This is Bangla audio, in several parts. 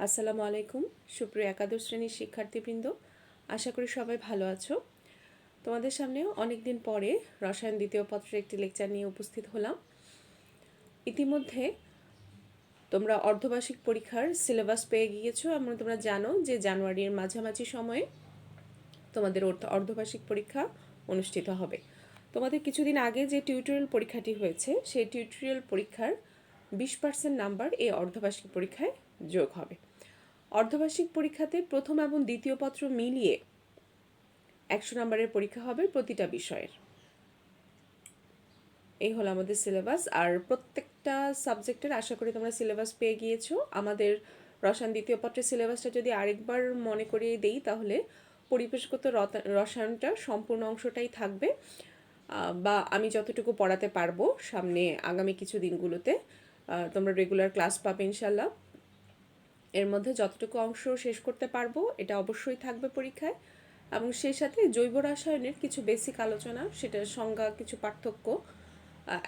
আসসালামু আলাইকুম সুপ্রিয় একাদশ শ্রেণীর শিক্ষার্থীবৃন্দ, আশা করি সবাই ভালো আছো। তোমাদের সামনে অনেক দিন পরে রসায়ন দ্বিতীয় পত্রের একটি লেকচার নিয়ে উপস্থিত হলাম। ইতিমধ্যে তোমরা অর্ধবার্ষিক পরীক্ষার সিলেবাস পেয়ে গিয়েছো এবং তোমরা জানো যে জানুয়ারির মাঝামাঝি সময়ে তোমাদের অর্ধবার্ষিক পরীক্ষা অনুষ্ঠিত হবে। তোমাদের কিছুদিন আগে যে টিউটোরিয়াল পরীক্ষাটি হয়েছে সেই টিউটোরিয়াল পরীক্ষার 20% নাম্বার এই অর্ধবার্ষিক পরীক্ষায় যোগ হবে। অর্ধবার্ষিক পরীক্ষাতে প্রথম এবং দ্বিতীয় পত্র মিলিয়ে 100 নম্বরের পরীক্ষা হবে প্রতিটা বিষয়ের। এই হলো আমাদের সিলেবাস। আর প্রত্যেকটা সাবজেক্টের আশা করি তোমরা সিলেবাস পেয়ে গিয়েছো। আমাদের রসায়ন দ্বিতীয় পত্রের সিলেবাসটা যদি আরেকবার মনে করিয়ে দেই তাহলে পরিবেশগত রসায়নটা সম্পূর্ণ অংশটাই থাকবে, বা আমি যতটুকু পড়াতে পারবো সামনে আগামী কিছু দিনগুলোতে তোমরা রেগুলার ক্লাস পাবে ইনশাল্লাহ। এর মধ্যে যতটুকু অংশ শেষ করতে পারবো এটা অবশ্যই থাকবে পরীক্ষায়, এবং সেই সাথে জৈব রসায়নের কিছু বেসিক আলোচনা, সেটার সংজ্ঞা, কিছু পার্থক্য,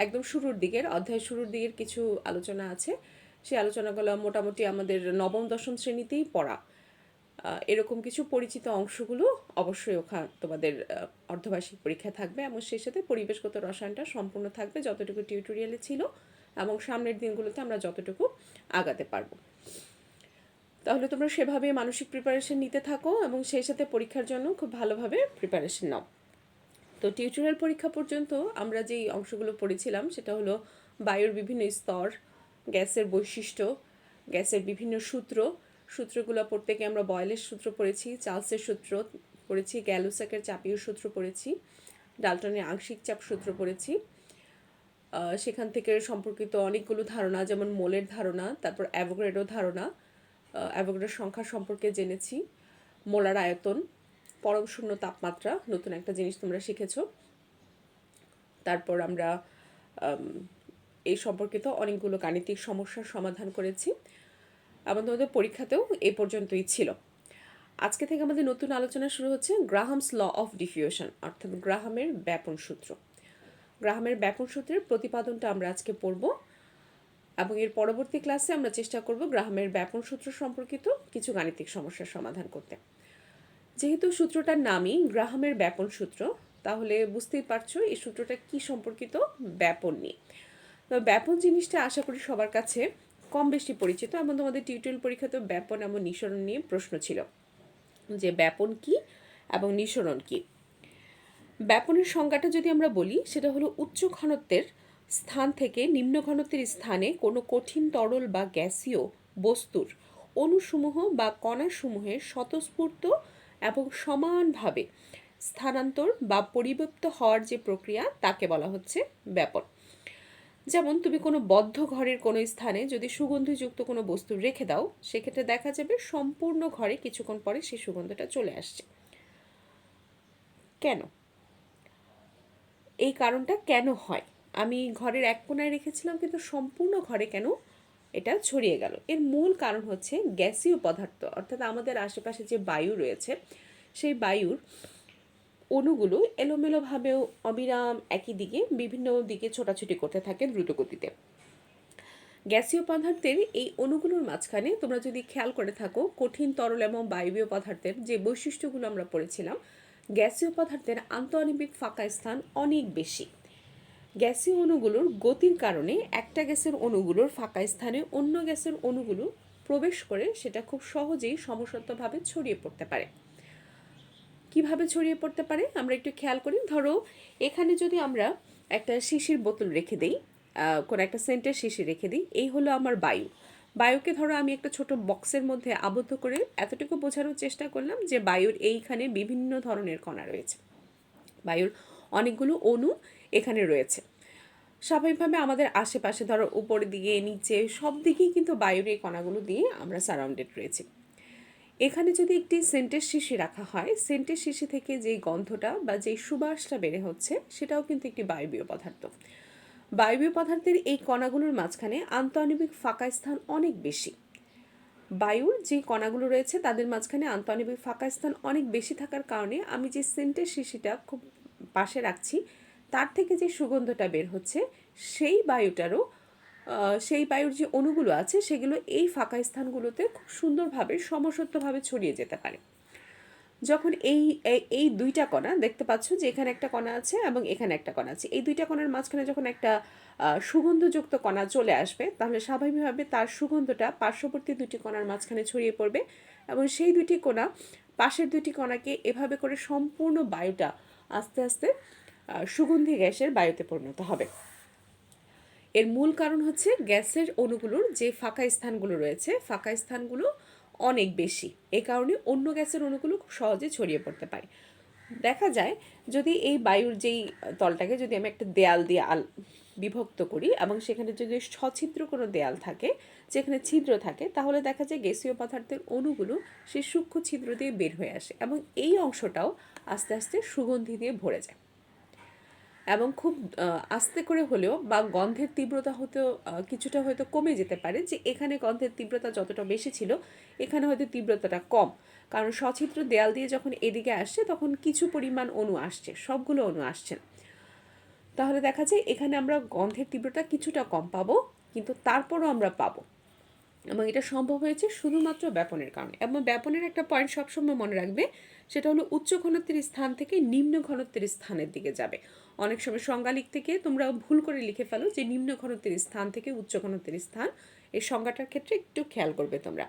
একদম শুরুর দিকের অধ্যায় শুরুর দিকের কিছু আলোচনা আছে। সেই আলোচনাগুলো মোটামুটি আমাদের নবম দশম শ্রেণীতেই পড়া। এরকম কিছু পরিচিত অংশগুলো অবশ্যই ওখানে তোমাদের অর্ধবার্ষিক পরীক্ষা থাকবে, এবং সেই সাথে পরিবেশগত রসায়নটা সম্পূর্ণ থাকবে যতটুকু টিউটোরিয়ালে ছিল, এবং সামনের দিনগুলোতে আমরা যতটুকু আগাতে পারবো। তাহলে তোমরা সেভাবে মানসিক প্রিপারেশন নিতে থাকো এবং সেই সাথে পরীক্ষার জন্য খুব ভালোভাবে প্রিপারেশন নাও। তো টিউটোরিয়াল পরীক্ষা পর্যন্ত আমরা যেই অংশগুলো পড়েছিলাম সেটা হলো বায়ুর বিভিন্ন স্তর, গ্যাসের বৈশিষ্ট্য, গ্যাসের বিভিন্ন সূত্রগুলো পড়তে গিয়ে আমরা বয়েলের সূত্র পড়েছি, চার্লসের সূত্র পড়েছি, গ্যালুসাকের চাপীয় সূত্র পড়েছি, ডাল্টনের আংশিক চাপ সূত্র পড়েছি। সেখান থেকে সম্পর্কিত অনেকগুলো ধারণা, যেমন মোলের ধারণা, তারপর অ্যাভোগাড্রো ধারণা, অ্যাভোগাড্রো সংখ্যা সম্পর্কে জেনেছি, মোলার আয়তন, পরম শূন্য তাপমাত্রা, নতুন একটা জিনিস তোমরা শিখেছো। তারপর আমরা এই সম্পর্কিত অনেকগুলো গাণিতিক সমস্যার সমাধান করেছি, এবং তোমাদের পরীক্ষাতেও এই পর্যন্তই ছিল। আজকে থেকে আমাদের নতুন আলোচনা শুরু হচ্ছে গ্রাহামস ল অফ ডিফিউশন, অর্থাৎ গ্রাহামের ব্যাপন সূত্র। গ্রাহামের ব্যাপন সূত্রের প্রতিপাদনটা আমরা আজকে পড়ব, এবং এর পরবর্তী ক্লাসে আমরা চেষ্টা করব গ্রাহামের ব্যাপন সূত্র সম্পর্কিত কিছু গাণিতিক সমস্যার সমাধান করতে। যেহেতু সূত্রটার নামই গ্রাহামের ব্যাপন সূত্র, তাহলে বুঝতেই পারছো এই সূত্রটা কি সম্পর্কিত, ব্যাপন নিয়ে। তো ব্যাপন জিনিসটা আশা করি সবার কাছে কম বেশি পরিচিত, এবং তোমাদের টিউটোরিয়াল পরীক্ষাতেও ব্যাপন এবং নিঃসরণ নিয়ে প্রশ্ন ছিল যে ব্যাপন কি এবং নিঃসরণ কি। ব্যাপনের সংজ্ঞাটা যদি আমরা বলি, সেটা হলো উচ্চ ঘনত্বের স্থান থেকে নিম্ন ঘনত্বের স্থানে কোনো কঠিন তরল বা গ্যাসীয় বস্তুর অণুসমূহ বা কণাসমূহের স্বতঃস্ফূর্ত এবং সমানভাবে স্থানান্তর বা পরিবর্তিত হওয়ার যে প্রক্রিয়া তাকে বলা হচ্ছে ব্যাপন। যেমন তুমি কোনো বদ্ধ ঘরের কোনো স্থানে যদি সুগন্ধিযুক্ত কোনো বস্তু রেখে দাও, সেক্ষেত্রে দেখা যাবে সম্পূর্ণ ঘরে কিছুক্ষণ পরে সেই সুগন্ধটা চলে আসছে। কেন? এই কারণটা কেন হয়? আমি ঘরের এক কোণায় রেখেছিলাম কিন্তু সম্পূর্ণ ঘরে কেন এটা ছড়িয়ে গেল? এর মূল কারণ হচ্ছে গ্যাসীয় পদার্থ, অর্থাৎ আমাদের আশেপাশে যে বায়ু রয়েছে সেই বায়ুর অণুগুলো এলোমেলোভাবেও অবিরাম একই দিকে বিভিন্ন দিকে ছোটাছুটি করতে থাকে দ্রুত গতিতে। গ্যাসীয় পদার্থের এই অণুগুলোর মাঝখানে তোমরা যদি খেয়াল করে থাকো, কঠিন তরল এবং বায়বীয় পদার্থের যে বৈশিষ্ট্যগুলো আমরা পড়েছিলাম, গ্যাসীয় পদার্থের আন্তঃআণবিক ফাঁকা স্থান অনেক বেশি। গ্যাসীয় অণুগুলোর গতির কারণে একটা গ্যাসের অণুগুলোর ফাঁকা স্থানে অন্য গ্যাসের অণুগুলো প্রবেশ করে সেটা খুব সহজেই সমসত্ত্বভাবে ছড়িয়ে পড়তে পারে। কিভাবে ছড়িয়ে পড়তে পারে আমরা একটু খেয়াল করি। ধরো এখানে যদি আমরা একটা শিশির বোতল রেখে দিই, কোনো একটা সেন্টের শিশি রেখে দিই, এই হলো আমার বায়ু। বায়ুকে ধরো আমি একটা ছোট বক্সের মধ্যে আবদ্ধ করে এতটুকু বোঝানোর চেষ্টা করলাম যে বায়ুর এইখানে বিভিন্ন ধরনের কণা রয়েছে, বায়ুর অনেকগুলো অণু এখানে রয়েছে। স্বাভাবিকভাবে আমাদের আশেপাশে ধরো উপর দিকে নিচে সব দিকেই কিন্তু বায়ুর এই কণাগুলো দিয়ে আমরা সারাউন্ডেড রয়েছি। এখানে যদি একটি সেন্টের শিশি রাখা হয়, সেন্টের শিশি থেকে যেই গন্ধটা বা যেই সুবাসটা বেড়ে হচ্ছে সেটাও কিন্তু একটি বায়বীয় পদার্থ। বায়বীয় পদার্থের এই কণাগুলোর মাঝখানে আন্তঃআণবিক ফাঁকা স্থান অনেক বেশি। বায়ুর যে কণাগুলো রয়েছে তাদের মাঝখানে আন্তঃআণবিক ফাঁকা স্থান অনেক বেশি থাকার কারণে আমি যে সেন্টের শিশিটা খুব পাশে রাখছি তার থেকে যে সুগন্ধটা বের হচ্ছে সেই বায়ুটারও সেই বায়ুর যে অণুগুলো আছে সেগুলো এই ফাঁকা স্থানগুলোতে খুব সুন্দরভাবে সমসত্বভাবে ছড়িয়ে যেতে পারে। যখন এই এই দুইটা কণা দেখতে পাচ্ছ যে এখানে একটা কণা আছে এবং এখানে একটা কণা আছে, এই দুইটা কণার মাঝখানে যখন একটা সুগন্ধযুক্ত কণা চলে আসবে, তাহলে স্বাভাবিকভাবে তার সুগন্ধটা পার্শ্ববর্তী দুটি কণার মাঝখানে ছড়িয়ে পড়বে এবং সেই দুটি কণা পাশের দুটি কণাকে এভাবে করে সম্পূর্ণ বায়ুটা আস্তে আস্তে সুগন্ধি গ্যাসের বায়ুতে পরিণত হবে। এর মূল কারণ হচ্ছে গ্যাসের অণুগুলোর যে ফাঁকা স্থানগুলো রয়েছে, ফাঁকা স্থানগুলো অনেক বেশি, এ কারণে অন্য গ্যাসের অণুগুলো খুব সহজে ছড়িয়ে পড়তে পারে। দেখা যায় যদি এই বায়ুর যেই তলটাকে যদি আমি একটা দেয়াল দিয়ে বিভক্ত করি এবং সেখানে যদি সছিদ্র কোনো দেয়াল থাকে, যেখানে ছিদ্র থাকে, তাহলে দেখা যায় গ্যাসীয় পদার্থের অণুগুলো সেই সূক্ষ্ম ছিদ্র দিয়ে বের হয়ে আসে এবং এই অংশটাও আস্তে আস্তে সুগন্ধি দিয়ে ভরে যায় এবং খুব আস্তে করে হলেও বা গন্ধের তীব্রতা হতেও কিছুটা হয়তো কমে যেতে পারে, যে এখানে গন্ধের তীব্রতা যতটা বেশি ছিল এখানে হয়তো তীব্রতাটা কম, কারণ সছিদ্র দেয়াল দিয়ে যখন এদিকে আসছে তখন কিছু পরিমাণ অণু আসছে, সবগুলো অণু আসছে না। তাহলে দেখা যায় এখানে আমরা গন্ধের তীব্রতা কিছুটা কম পাবো, কিন্তু তারপরও আমরা পাবো, এবং এটা সম্ভব হয়েছে শুধুমাত্র ব্যাপনের কারণে। এবং ব্যাপনের একটা পয়েন্ট সবসময় মনে রাখবে, সেটা হলো উচ্চ ঘনত্বের স্থান থেকে নিম্ন ঘনত্বের স্থানের দিকে যাবে। অনেক সময় সংজ্ঞা লিখতে গিয়ে তোমরা ভুল করে লিখে ফেলো যে নিম্ন ঘনত্বের স্থান থেকে উচ্চ ঘনত্বের স্থান, এই সংজ্ঞাটার ক্ষেত্রে একটু খেয়াল করবে তোমরা।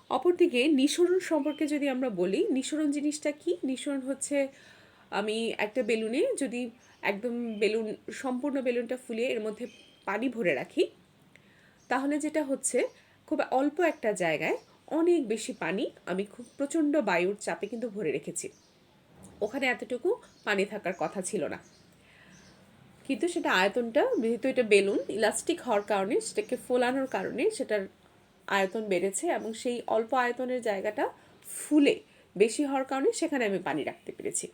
অপরদিকে নিঃসরণ সম্পর্কে যদি আমরা বলি, নিঃসরণ জিনিসটা কি? নিঃসরণ হচ্ছে আমি একটা বেলুনে যদি একদম বেলুন সম্পূর্ণ বেলুনটা ফুলিয়ে এর মধ্যে পানি ভরে রাখি, তাহলে যেটা হচ্ছে খুব অল্প একটা জায়গায় অনেক বেশি পানি আমি খুব প্রচণ্ড বায়ুর চাপে কিন্তু ভরে রেখেছি, ওখানে এতটুকু পানি থাকার কথা ছিল না, কিন্তু সেটা আয়তনটা, যেহেতু এটা বেলুন ইলাস্টিক হওয়ার কারণে, সেটাকে ফোলানোর কারণে সেটার আয়তন বেড়েছে এবং সেই অল্প আয়তনের জায়গাটা ফুলে বেশি হওয়ার কারণে সেখানে আমি পানি রাখতে পেরেছি।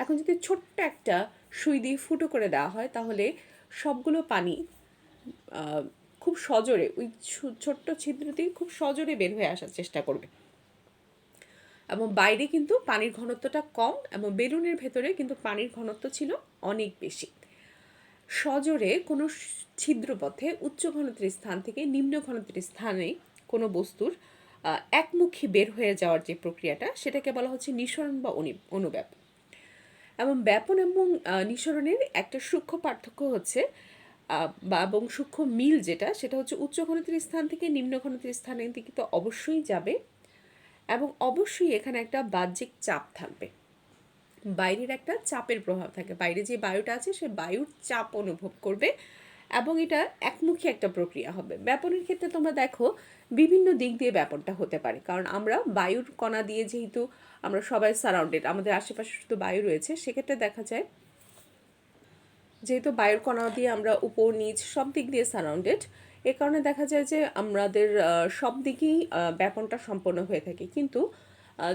এখন যদি ছোট্ট একটা সুই দিয়ে ফুটো করে দেওয়া হয়, তাহলে সবগুলো পানি খুব সজোরে ওই ছোট্ট ছিদ্র দিয়ে খুব সজোরে বের হয়ে আসার চেষ্টা করবে, এবং বাইরে কিন্তু পানির ঘনত্বটা কম এবং বেলুনের ভেতরে কিন্তু পানির ঘনত্ব ছিল অনেক বেশি। সজোরে কোনো ছিদ্রপথে উচ্চ ঘনত্বের স্থান থেকে নিম্ন ঘনত্বের স্থানে কোনো বস্তুর একমুখী বের হয়ে যাওয়ার যে প্রক্রিয়াটা, সেটাকে বলা হচ্ছে নিঃসরণ বা অনুব্যাপন। এবং ব্যাপন এবং নিঃসরণের একটা সূক্ষ্ম পার্থক্য হচ্ছে এবং সূক্ষ্ম মিল যেটা, সেটা হচ্ছে উচ্চ ঘনত্বের স্থান থেকে নিম্ন ঘনত্বের স্থানের দিকে তো অবশ্যই যাবে, এবং অবশ্যই এখানে একটা বাহ্যিক চাপ থাকবে, বাইরের একটা চাপের প্রভাব থাকে, বাইরে যে বায়ুটা আছে সে বায়ুর চাপ অনুভব করবে এবং এটা একমুখী একটা প্রক্রিয়া হবে। ব্যাপনের ক্ষেত্রে তোমরা দেখো বিভিন্ন দিক দিয়ে ব্যাপনটা হতে পারে, কারণ আমরা বায়ুর কণা দিয়ে যেহেতু আমরা সবাই সারাউন্ডেড, আমাদের আশেপাশে শুধু বায়ু রয়েছে, সেক্ষেত্রে দেখা যায় যেহেতু বায়ুর কণা দিয়ে আমরা উপর নিচ সব দিক দিয়ে সারাউন্ডেড, এ কারণে দেখা যায় যে আমাদের সব দিকেই ব্যাপনটা সম্পন্ন হয়ে থাকে। কিন্তু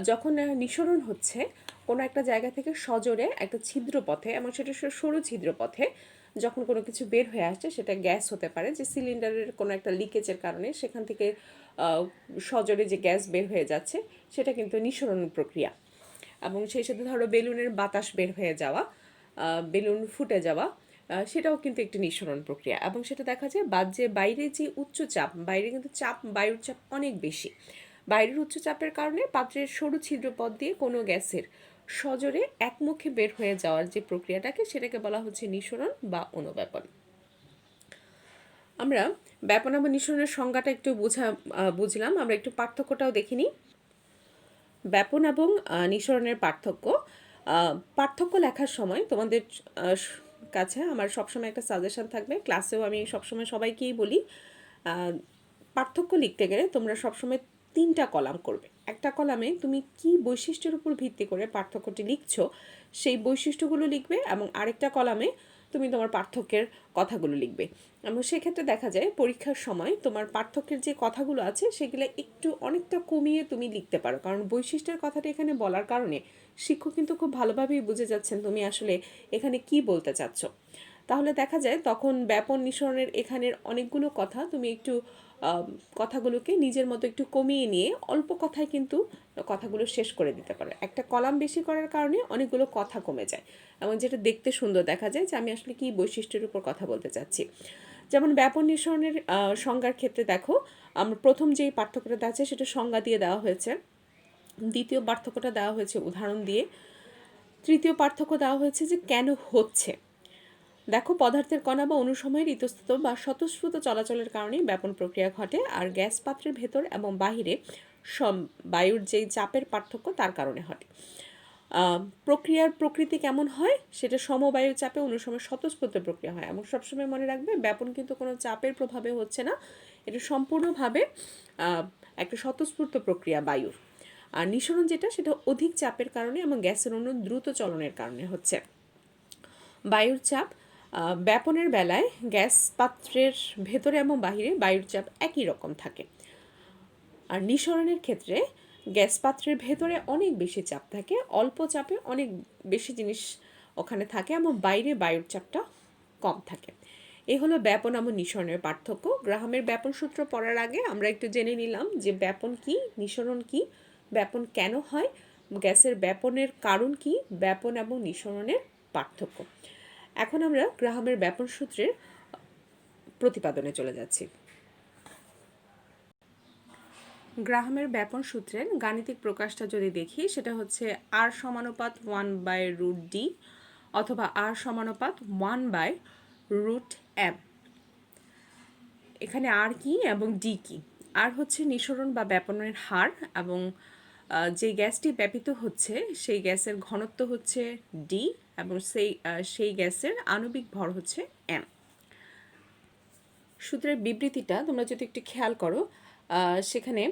যখন নিঃসরণ হচ্ছে কোনো একটা জায়গা থেকে সজোরে একটা ছিদ্র পথে, এবং সেটা সরু ছিদ্র পথে যখন কোনো কিছু বের হয়ে আসছে, সেটা গ্যাস হতে পারে, যে সিলিন্ডারের কোনো একটা লিকেজের কারণে সেখান থেকে সজোরে যে গ্যাস বের হয়ে যাচ্ছে, সেটা কিন্তু নিঃসরণ প্রক্রিয়া। এবং সেই সাথে ধরো বেলুনের বাতাস বের হয়ে যাওয়া, বেলুন ফুটে যাওয়া, সেটাও কিন্তু একটি নিঃসরণ প্রক্রিয়া। এবং সেটা দেখা যায় বাইরে যে উচ্চ চাপ, বাইরে কিন্তু বায়ুর চাপ অনেক বেশি, বাইরের উচ্চ চাপের কারণে পাত্রের সরু ছিদ্রপথ দিয়ে কোনো গ্যাসের সজোরে একমুখে বের হয়ে যাওয়ার যে প্রক্রিয়াটাকে, সেটাকে বলা হচ্ছে নিঃসরণ বা অনুব্যাপন। আমরা ব্যাপন এবং নিঃসরণের সংজ্ঞাটা একটু বুঝলাম, আমরা একটু পার্থক্যটাও দেখিনি। ব্যাপন এবং নিঃসরণের পার্থক্য লেখার সময় তোমাদের কাছে আমার সবসময় একটা সাজেশন থাকবে, ক্লাসেও আমি সবসময় সবাইকেই বলি, পার্থক্য লিখতে গেলে তোমরা সবসময় 3টা কলাম করবে। একটা কলামে তুমি কি বৈশিষ্ট্যের উপর ভিত্তি করে পার্থক্যটি লিখছো সেই বৈশিষ্ট্যগুলো লিখবে, এবং আরেকটা কলামে তুমি তোমার পার্থক্যের কথাগুলো লিখবে। এবং সেক্ষেত্রে দেখা যায় পরীক্ষার সময় তোমার পার্থক্যের যে কথাগুলো আছে সেগুলো একটু অনেকটা কমিয়ে তুমি লিখতে পারো, কারণ বৈশিষ্ট্যের কথাটা এখানে বলার কারণে শিক্ষক কিন্তু খুব ভালোভাবেই বুঝে যাচ্ছেন তুমি আসলে এখানে কি বলতে চাচ্ছ। তাহলে দেখা যায় তখন ব্যাপন নিঃসরণের এখানের অনেকগুলো কথা তুমি একটু কথাগুলোকে নিজের মতো একটু কমিয়ে নিয়ে অল্প কথায় কিন্তু কথাগুলো শেষ করে দিতে পারো। একটা কলাম বেশি করার কারণে অনেকগুলো কথা কমে যায় এবং যেটা দেখতে সুন্দর দেখা যায় যে আমি আসলে কি বৈশিষ্ট্যের উপর কথা বলতে চাচ্ছি। যেমন ব্যাপন নিঃসরণের সংজ্ঞার ক্ষেত্রে দেখো, আমরা প্রথম যেই পার্থক্যটা আছে সেটা সংজ্ঞা দিয়ে দেওয়া হয়েছে, দ্বিতীয় পার্থক্যটা দেওয়া হয়েছে উদাহরণ দিয়ে, তৃতীয় পার্থক্য দেওয়া হয়েছে যে কেন হচ্ছে। দেখো, পদার্থের কণা বা অণুসমূহের ইতস্তত বা স্বতঃস্ফূর্ত চলাচলের কারণেই ব্যাপন প্রক্রিয়া ঘটে, আর গ্যাস পাত্রের ভেতর এবং বাহিরে বায়ুর যেই চাপের পার্থক্য তার কারণে ঘটে। প্রক্রিয়ার প্রকৃতি কেমন হয় সেটা সমবায়ু চাপে অণুসমূহের স্বতঃস্ফূর্ত প্রক্রিয়া হয়, এবং সবসময় মনে রাখবে ব্যাপন কিন্তু কোনো চাপের প্রভাবে হচ্ছে না, এটা সম্পূর্ণভাবে একটা স্বতঃস্ফূর্ত প্রক্রিয়া বায়ুর। আর নিঃসরণ যেটা, সেটা অধিক চাপের কারণে এবং গ্যাসের অণু দ্রুত চলনের কারণে হচ্ছে। বায়ুর চাপ, ব্যাপনের বেলায় গ্যাস পাত্রের ভেতরে এবং বাহিরে বায়ুর চাপ একই রকম থাকে, আর নিঃসরণের ক্ষেত্রে গ্যাস পাত্রের ভেতরে অনেক বেশি চাপ থাকে, অল্প চাপে অনেক বেশি জিনিস ওখানে থাকে এবং বাইরে বায়ুর চাপটা কম থাকে। এই হলো ব্যাপন এবং নিঃসরণের পার্থক্য। গ্রাহামের ব্যাপন সূত্র পড়ার আগে আমরা একটু জেনে নিলাম যে ব্যাপন কি, নিঃসরণ কি, ব্যাপন কেন হয়, গ্যাসের ব্যাপনের কারণ কি, ব্যাপন এবং নিঃসরণের পার্থক্য। এখন আমরা গ্রাহামের ব্যাপন সূত্রের প্রতিপাদনে চলে যাচ্ছি। গ্রাহামের ব্যাপন সূত্রের গাণিতিক প্রকাশটা যদি দেখি, সেটা হচ্ছে আর সমানুপাত 1/√d অথবা আর সমানুপাত 1/√m। এখানে আর কি এবং ডি কি? আর হচ্ছে নিঃসরণ বা ব্যাপনের হার, এবং যে গ্যাসটি ব্যাপিত হচ্ছে সেই গ্যাসের ঘনত্ব হচ্ছে ডি, এবং সেই গ্যাসের আণবিক ভর হচ্ছে এম। সূত্রের বিবৃতিটা তোমরা যদি একটু খেয়াল করো, সেখানে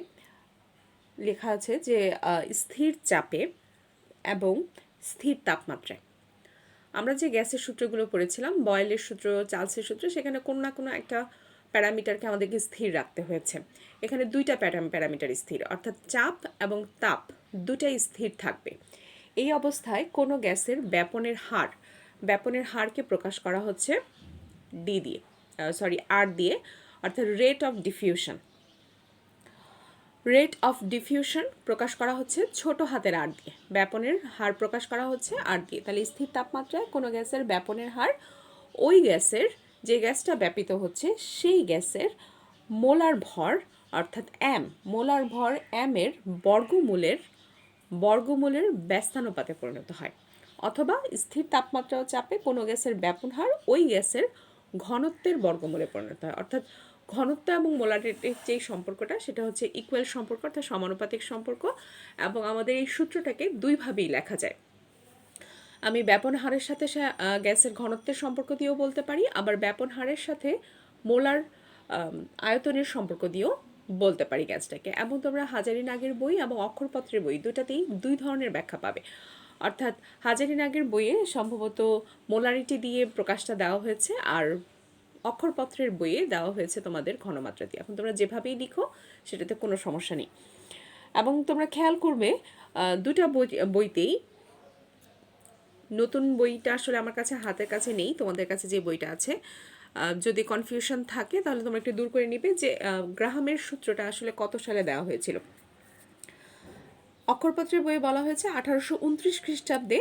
লেখা আছে যে স্থির চাপে এবং স্থির তাপমাত্রায়। আমরা যে গ্যাসের সূত্রগুলো পড়েছিলাম, বয়েলের সূত্র, চার্লসের সূত্র, সেখানে কোনো না কোনো একটা প্যারামিটারকে আমাদেরকে স্থির রাখতে হয়েছে। এখানে দুইটা প্যারামিটার স্থির, অর্থাৎ চাপ এবং তাপ দুটাই স্থির থাকবে। এই অবস্থায় কোনো গ্যাসের ব্যাপনের হারকে প্রকাশ করা হচ্ছে আর দিয়ে, অর্থাৎ রেট অফ ডিফিউশন প্রকাশ করা হচ্ছে ছোট হাতের আর দিয়ে, ব্যাপনের হার প্রকাশ করা হচ্ছে আর দিয়ে। তাহলে স্থির তাপমাত্রায় কোনো গ্যাসের ব্যাপনের হার ওই গ্যাসের, যে গ্যাসটা ব্যাপিত হচ্ছে সেই গ্যাসের মোলার ভর, অর্থাৎ মোলার ভর এর বর্গমূলের ব্যস্তানুপাতে পরিণত হয়। অথবা স্থির তাপমাত্রা ও চাপে কোনো গ্যাসের ব্যাপন হার ওই গ্যাসের ঘনত্বের বর্গমূলে পরিণত হয়। অর্থাৎ ঘনত্ব এবং মোলারিটির যেই সম্পর্কটা, সেটা হচ্ছে ইকুয়াল সম্পর্ক, অর্থাৎ সমানুপাতিক সম্পর্ক, এবং আমাদের এই সূত্রটাকে দুইভাবেই লেখা যায়। আমি ব্যাপন হারের সাথে গ্যাসের ঘনত্বের সম্পর্ক দিয়েও বলতে পারি, আবার ব্যাপন হারের সাথে মোলার আয়তনের সম্পর্ক দিয়েও বলতে পারি গ্যাসটাকে। এবং তোমরা হাজারীনাগের বই এবং অক্ষরপত্রের বই দুটাতেই দুই ধরনের ব্যাখ্যা পাবে। অর্থাৎ হাজারীনাগের বইয়ে সম্ভবত মোলারিটি দিয়ে প্রকাশটা দেওয়া হয়েছে, আর অক্ষরপত্রের বইয়ে দেওয়া হয়েছে তোমাদের ঘনমাত্রা দিয়ে। এখন তোমরা যেভাবেই লিখো সেটাতে কোনো সমস্যা নেই। এবং তোমরা খেয়াল করবে দুটা বইতেই, নতুন বইটা আসলে আমার কাছে হাতের কাছে নেই, তোমাদের কাছে যে বইটা আছে, যদি কনফিউশন থাকে তাহলে তোমরা একটু দূর করে নিবে যে গ্রাহামের সূত্রটা আসলে কত সালে দেওয়া হয়েছিল। অক্ষরপত্রের বইয়ে বলা হয়েছে 1829 খ্রিস্টাব্দে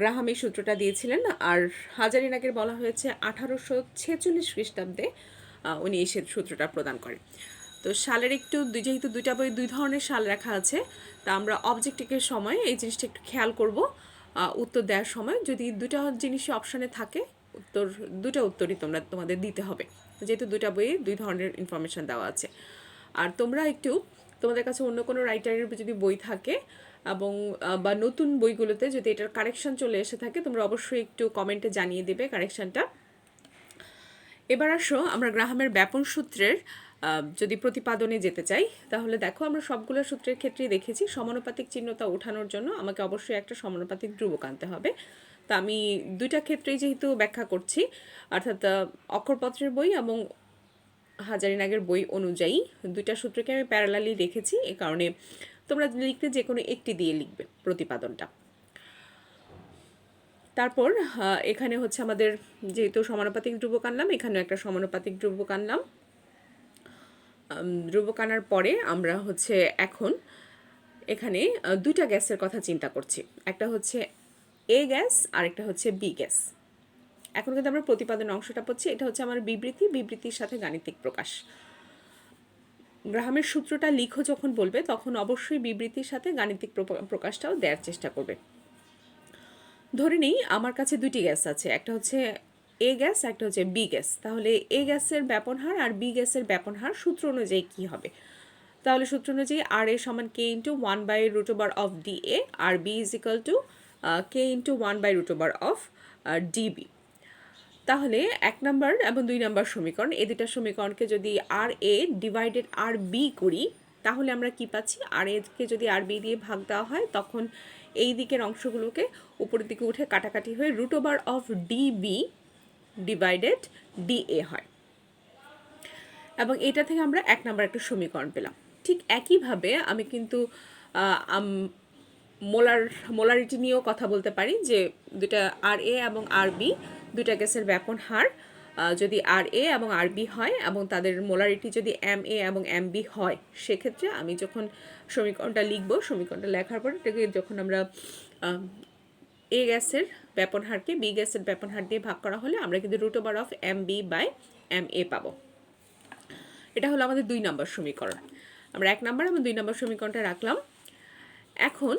গ্রাহাম এই সূত্রটা দিয়েছিলেন, আর হাজারীনাগের বলা হয়েছে 1846 খ্রিস্টাব্দে উনি এই সূত্রটা প্রদান করেন। তো সালের একটু যেহেতু দুইটা বই দুই ধরনের সাল রাখা আছে, তা আমরা অবজেক্টিভের সময় এই জিনিসটা একটু খেয়াল করব। উত্তর দেওয়ার সময় যদি দুটা জিনিসই অপশানে থাকে, দুটা উত্তরই তোমাদের দিতে হবে, যেহেতু দুটা বইয়ে দুই ধরনের ইনফরমেশান দেওয়া আছে। আর তোমরা একটু, তোমাদের কাছে অন্য কোনো রাইটারের যদি বই থাকে এবং বা নতুন বইগুলোতে যদি এটার কারেকশান চলে এসে থাকে, তোমরা অবশ্যই একটু কমেন্টে জানিয়ে দেবে কারেকশানটা। এবার আসো আমরা গ্রাহামের ব্যাপন সূত্রের যদি প্রতিপাদনে যেতে চাই, তাহলে দেখো আমরা সবগুলো সূত্রের ক্ষেত্রেই দেখেছি সমানুপাতিক চিহ্নটা ওঠানোর জন্য আমাকে অবশ্যই একটা সমানুপাতিক ধ্রুবক আনতে হবে। তা আমি দুইটা ক্ষেত্রেই যেহেতু ব্যাখ্যা করছি, অর্থাৎ অক্ষরপত্রের বই এবং হাজারীনাগের বই অনুযায়ী দুইটা সূত্রকে আমি প্যারালালি রেখেছি। এ কারণে তোমরা লিখতে যে কোনো একটি দিয়ে লিখবে প্রতিপাদনটা। তারপর এখানে হচ্ছে আমাদের যেহেতু সমানুপাতিক ধ্রুবক আনলাম, এখানেও একটা সমানুপাতিক ধ্রুবক আনলাম। ধ্রুবক আনার পরে আমরা হচ্ছে এখন এখানে দুইটা গ্যাসের কথা চিন্তা করছি, একটা হচ্ছে এ গ্যাস আর একটা হচ্ছে বি গ্যাস। এখন কিন্তু আমরা প্রতিপাদন অংশটা পড়ছি, এটা হচ্ছে আমার বিবৃতির সাথে গাণিতিক প্রকাশ। গ্রাহামের সূত্রটা লিখো যখন বলবে তখন অবশ্যই বিবৃতির সাথে গাণিতিক প্রকাশটাও দেওয়ার চেষ্টা করবে। ধরে নিই আমার কাছে দুটি গ্যাস আছে, একটা হচ্ছে এ গ্যাস, একটা হচ্ছে বি গ্যাস। তাহলে এ গ্যাসের ব্যাপন হার আর বি গ্যাসের ব্যাপন হার সূত্র অনুযায়ী কী হবে? তাহলে সূত্র অনুযায়ী আর এ সমান K into 1/√of D A R B is equal to K into 1/√of ডিবি। তাহলে 1 নম্বর এবং 2 নম্বর সমীকরণ, এই দুটা সমীকরণকে যদি আর এ ডিভাইডেড আর বি করি তাহলে আমরা কি পাচ্ছি? আর একে যদি আর বি দিয়ে ভাগ দেওয়া হয় তখন এই দিকের অংশগুলোকে উপরের দিকে উঠে কাটাকাটি হয়ে √of DB divided D A হয়, এবং এটা থেকে আমরা 1 নম্বর একটা সমীকরণ পেলাম। ঠিক একইভাবে আমি কিন্তু মোলারিটি নিয়েও কথা বলতে পারি, যে দুটা আর এ এবং আর বি দুটা গ্যাসের ব্যাপন হার যদি আর এ এবং আর বি হয় এবং তাদের মোলারিটি যদি এম এ এবং এম বি হয়, সেক্ষেত্রে আমি যখন সমীকরণটা লিখব, সমীকরণটা লেখার পর এটাকে যখন আমরা এ গ্যাসের ব্যাপন হারকে বি গ্যাসের ব্যাপন হার দিয়ে ভাগ করা হলে আমরা কিন্তু √of MB/MA পাবো। এটা হলো আমাদের 2 নম্বর সমীকরণ। আমরা 1 নম্বর এবং 2 নম্বর সমীকরণটা রাখলাম। এখন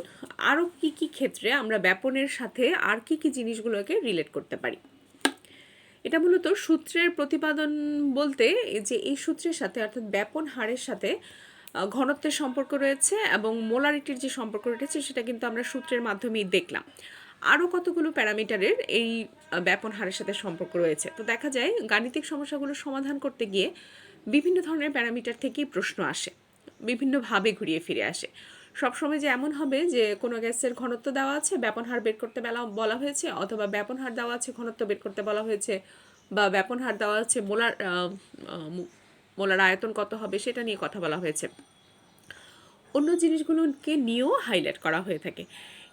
আরও কি কি ক্ষেত্রে আমরা ব্যাপনের সাথে আর কি কি জিনিসগুলোকে রিলেট করতে পারি? এটা মূলত সূত্রের প্রতিপাদন বলতে যে এই সূত্রের সাথে অর্থাৎ ব্যাপন হারের সাথে ঘনত্বের সম্পর্ক রয়েছে এবং মোলারিটির যে সম্পর্ক রয়েছে সেটা কিন্তু আমরা সূত্রের মাধ্যমেই দেখলাম। আরও কতগুলো প্যারামিটারের এই ব্যাপন হারের সাথে সম্পর্ক রয়েছে। তো দেখা যায় গাণিতিক সমস্যাগুলো সমাধান করতে গিয়ে বিভিন্ন ধরনের প্যারামিটার থেকেই প্রশ্ন আসে, বিভিন্নভাবে ঘুরিয়ে ফিরে আসে। সবসময় যে এমন হবে যে কোনো গ্যাসের ঘনত্ব দেওয়া আছে, ব্যাপন হার বের করতে বলা হয়েছে, অথবা ব্যাপন হার দেওয়া আছে ঘনত্ব বের করতে বলা হয়েছে, বা ব্যাপন হার দেওয়া আছে মোলার আয়তন কত হবে সেটা নিয়ে কথা বলা হয়েছে, অন্য জিনিসগুলোকে নিয়েও হাইলাইট করা হয়ে থাকে।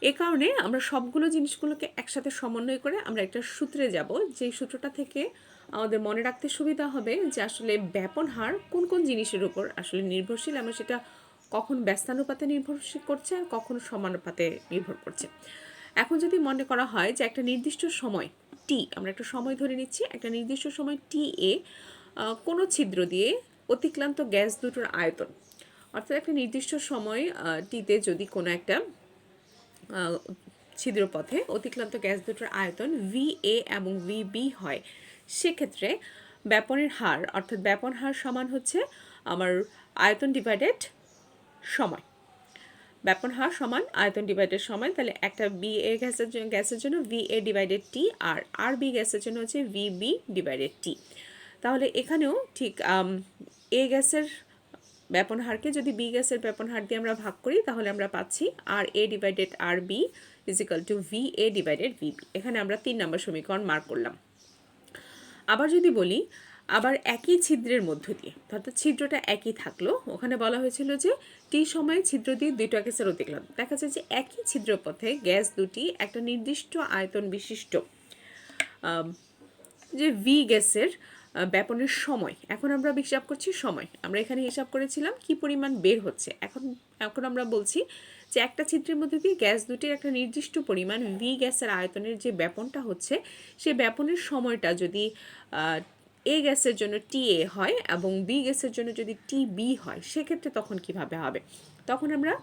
এ কারণে আমরা সবগুলো জিনিসগুলোকে একসাথে সমন্বয় করে আমরা একটা সূত্রে যাব, যেই সূত্রটা থেকে আমাদের মনে রাখতে সুবিধা হবে যে আসলে ব্যাপন হার কোন কোন জিনিসের উপর আসলে নির্ভরশীল এবং সেটা কখন ব্যস্তানুপাতে নির্ভরশীল করছে আর কখন সমানুপাতে নির্ভর করছে। এখন যদি মনে করা হয় যে একটা নির্দিষ্ট সময় টি, আমরা একটা সময় ধরে নিচ্ছি, একটা নির্দিষ্ট সময় টি এ কোনো ছিদ্র দিয়ে অতিক্রান্ত গ্যাস দুটোর আয়তন, অর্থাৎ একটা নির্দিষ্ট সময় টিতে যদি কোনো একটা ছিদ্রপথে অতিক্রান্ত গ্যাস দুটোর আয়তন VA এবং VB হয়, সেক্ষেত্রে ব্যাপনের হার অর্থাৎ ব্যাপন হার সমান হচ্ছে আমার আয়তন ডিভাইডেড সময়। ব্যাপন হার সমান আয়তন ডিভাইডেড সময়। তাহলে একটা BA গ্যাসের জন্য VA ডিভাইডেড T আর RB গ্যাসের জন্য হচ্ছে VB ডিভাইডেড T। তাহলে এখানেও ঠিক A গ্যাসের ব্যাপন হারকে যদি বি গ্যাসের ব্যাপন হার দিয়ে আমরা ভাগ করি তাহলে আমরা পাচ্ছি RA divided RB is equal two VA divided VB। এখানে আমরা 3 নম্বর সমীকরণ মার্ক করলাম। আবার যদি বলি আবার একই ছিদ্রের মধ্য দিয়ে, অর্থাৎ ছিদ্রটা একই থাকলো, ওখানে বলা হয়েছিল যে টি সময়ে ছিদ্র দিয়ে দুইটা গ্যাসের অতিক্রম। দেখা যায় যে একই ছিদ্রপথে গ্যাস দুটি একটা নির্দিষ্ট আয়তন বিশিষ্ট যে ভি গ্যাসের ব্যাপনের সময়, এখন আমরা হিসাব করছি সময়, আমরা এখানে হিসাব করেছিলাম কি পরিমাণ বের হচ্ছে, এখন আমরা বলছি যে একটা ছিদ্রের মধ্যে দিয়ে গ্যাস দুটির একটা নির্দিষ্ট পরিমাণ ভি গ্যাসের আয়তনের যে ব্যাপনটা হচ্ছে, সেই ব্যাপনের সময়টা যদি এ গ্যাসের জন্য TA হয় এবং বি গ্যাসের জন্য যদি TB হয়, সেক্ষেত্রে তখন কিভাবে হবে? তখন আমরা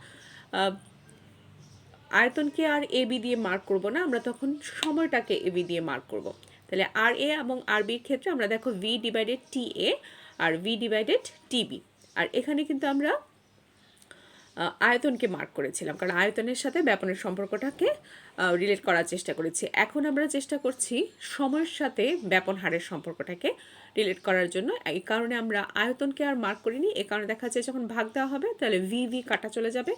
আয়তনকে আর AB দিয়ে মার্ক করব না, আমরা তখন সময়টাকে AB দিয়ে মার্ক করব। তাহলে RA এবং RBর ক্ষেত্রে আমরা দেখো V ডিভাইডেড TA আর V ডিভাইডেড TB, আর এখানে কিন্তু আমরা আয়তনকে মার্ক করেছিলাম, কারণ আয়তনের সাথে ব্যাপনের সম্পর্কটাকে রিলেট করার চেষ্টা করেছি। এখন আমরা চেষ্টা করছি সময়ের সাথে ব্যাপন হারের সম্পর্কটাকে রিলেট করার জন্য। এই কারণে আমরা আয়তনকে আর মার্ক করিনি। এ কারণে দেখা যাচ্ছে যখন ভাগ দেওয়া হবে তাহলে VV কাটা চলে যাবে।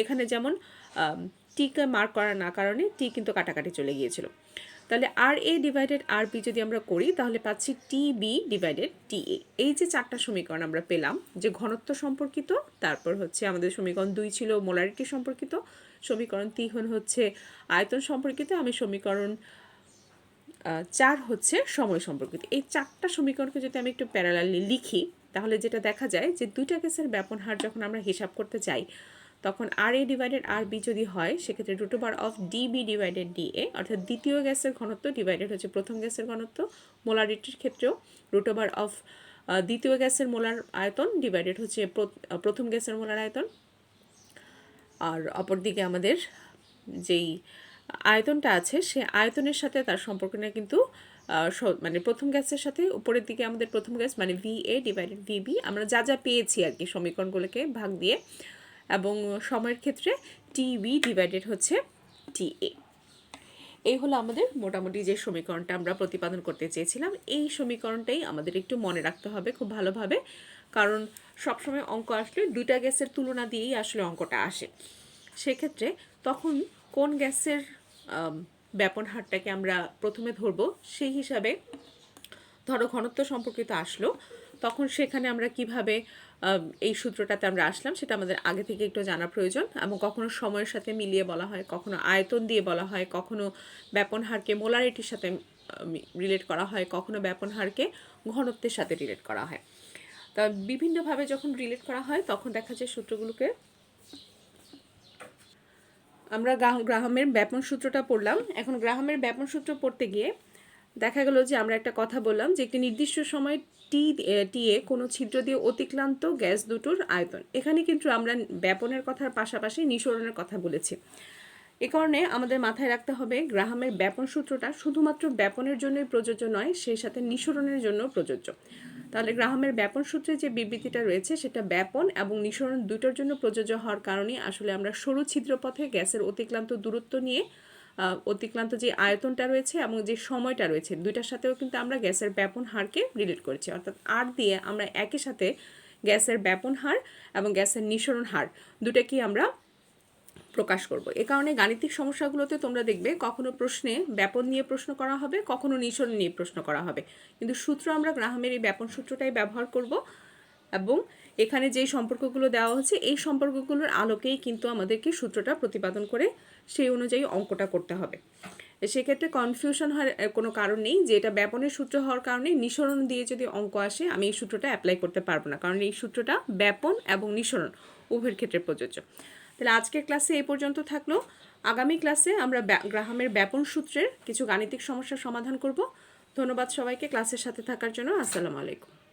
এখানে যেমন টিকে মার্ক করার না কারণে টি কিন্তু কাটাকাটি চলে গিয়েছিল। তাহলে RA ডিভাইডেড RB যদি আমরা করি তাহলে পাচ্ছি TB ডিভাইডেড TA। এই যে 4টা সমীকরণ আমরা পেলাম, যে ঘনত্ব সম্পর্কিত, তারপর হচ্ছে আমাদের সমীকরণ 2 ছিল মোলারিটি সম্পর্কিত, সমীকরণ 3 হচ্ছে আয়তন সম্পর্কিত, আমি সমীকরণ 4 হচ্ছে সময় সম্পর্কিত। এই 4টা সমীকরণকে যদি আমি একটু প্যারালালি লিখি তাহলে যেটা দেখা যায় যে দুইটা গ্যাসের ব্যাপন হার যখন আমরা হিসাব করতে চাই তখন আর এ ডিভাইডেড আর বি যদি হয় সেক্ষেত্রে root over of DB divided DA, অর্থাৎ দ্বিতীয় গ্যাসের ঘনত্ব ডিভাইডেড হচ্ছে প্রথম গ্যাসের ঘনত্ব। মোলারিটির ক্ষেত্রেও রুট ওভার অফ দ্বিতীয় গ্যাসের মোলার আয়তন ডিভাইডেড হচ্ছে প্রথম গ্যাসের মোলার আয়তন। আর অপরদিকে আমাদের যেই আয়তনটা আছে সে আয়তনের সাথে তার সম্পর্কটা কিন্তু মানে প্রথম গ্যাসের সাথে উপরের দিকে আমাদের প্রথম গ্যাস মানে VA ডিভাইডেড VB আমরা যা যা পেয়েছি আর কি সমীকরণগুলোকে ভাগ দিয়ে, এবং সময়ের ক্ষেত্রে TB ডিভাইডেড হচ্ছে TA। এই হলো আমাদের মোটামুটি যে সমীকরণটা আমরা প্রতিপাদন করতে চেয়েছিলাম। এই সমীকরণটাই আমাদের একটু মনে রাখতে হবে খুব ভালোভাবে, কারণ সবসময় অঙ্ক আসলে দুইটা গ্যাসের তুলনা দিয়েই আসলে অঙ্কটা আসে। সেক্ষেত্রে তখন কোন গ্যাসের ব্যাপন হারটাকে আমরা প্রথমে ধরবো সেই হিসাবে ধরো ঘনত্ব সম্পর্কিত আসলো, তখন সেখানে আমরা কিভাবে এই সূত্রটাতে আমরা আসলাম সেটা আমাদের আগে থেকে একটু জানা প্রয়োজন। এবং কখনো সময়ের সাথে মিলিয়ে বলা হয়, কখনো আয়তন দিয়ে বলা হয়, কখনো ব্যাপন হারকে মোলারিটির সাথে রিলেট করা হয়, কখনো ব্যাপন হারকে ঘনত্বের সাথে রিলেট করা হয়। তা বিভিন্নভাবে যখন রিলেট করা হয় তখন দেখা যায় সূত্রগুলোকে আমরা গ্রাহামের ব্যাপন সূত্রটা পড়লাম। এখন গ্রাহামের ব্যাপন সূত্র পড়তে গিয়ে দেখা গেল যে আমরা একটা কথা বললাম যে একটি নির্দিষ্ট সময় টিএ কোনো ছিদ্র দিয়ে অতিক্রান্ত গ্যাস দুটোর আয়তন। এখানে কিন্তু আমরা ব্যাপনের কথার পাশাপাশি নিঃসরণের কথা বলেছি। এ কারণে আমাদের মাথায় রাখতে হবে গ্রাহামের ব্যাপন সূত্রটা শুধুমাত্র ব্যাপনের জন্যই প্রযোজ্য নয়, সেই সাথে নিঃসরণের জন্য প্রযোজ্য। তাহলে গ্রাহামের ব্যাপন সূত্রে যে বিবৃতিটা রয়েছে সেটা ব্যাপন এবং নিঃসরণ দুটোর জন্য প্রযোজ্য হওয়ার কারণে আসলে আমরা সরু ছিদ্রপথে গ্যাসের অতিক্রান্ত দূরত্ব নিয়ে অতিক্রান্ত যে আয়তনটা রয়েছে এবং যে সময়টা রয়েছে দুইটার সাথেও কিন্তু আমরা গ্যাসের ব্যাপন হারকে রিলেট করেছি। অর্থাৎ আর দিয়ে আমরা একই সাথে গ্যাসের ব্যাপন হার এবং গ্যাসের নিঃসরণ হার দুটাকেই আমরা প্রকাশ করব। এ কারণে গাণিতিক সমস্যাগুলোতে তোমরা দেখবে কখনো প্রশ্নে ব্যাপন নিয়ে প্রশ্ন করা হবে, কখনো নিঃসরণ নিয়ে প্রশ্ন করা হবে, কিন্তু সূত্র আমরা গ্রাহামের এই ব্যাপন সূত্রটাই ব্যবহার করব। এবং এখানে যেই সম্পর্কগুলো দেওয়া হচ্ছে এই সম্পর্কগুলোর আলোকেই কিন্তু আমাদেরকে সূত্রটা প্রতিপাদন করে সেই অনুযায়ী অঙ্কটা করতে হবে। সেক্ষেত্রে কনফিউশন হওয়ার কোনো কারণ নেই যে এটা ব্যাপনের সূত্র হওয়ার কারণে নিঃসরণ দিয়ে যদি অঙ্ক আসে আমি এই সূত্রটা অ্যাপ্লাই করতে পারবো না, কারণ এই সূত্রটা ব্যাপন এবং নিঃসরণ উভয়ের ক্ষেত্রে প্রযোজ্য। তাহলে আজকের ক্লাসে এই পর্যন্ত থাকলো। আগামী ক্লাসে আমরা গ্রাহামের ব্যাপন সূত্রের কিছু গাণিতিক সমস্যার সমাধান করব। ধন্যবাদ সবাইকে ক্লাসের সাথে থাকার জন্য। আসসালামু আলাইকুম।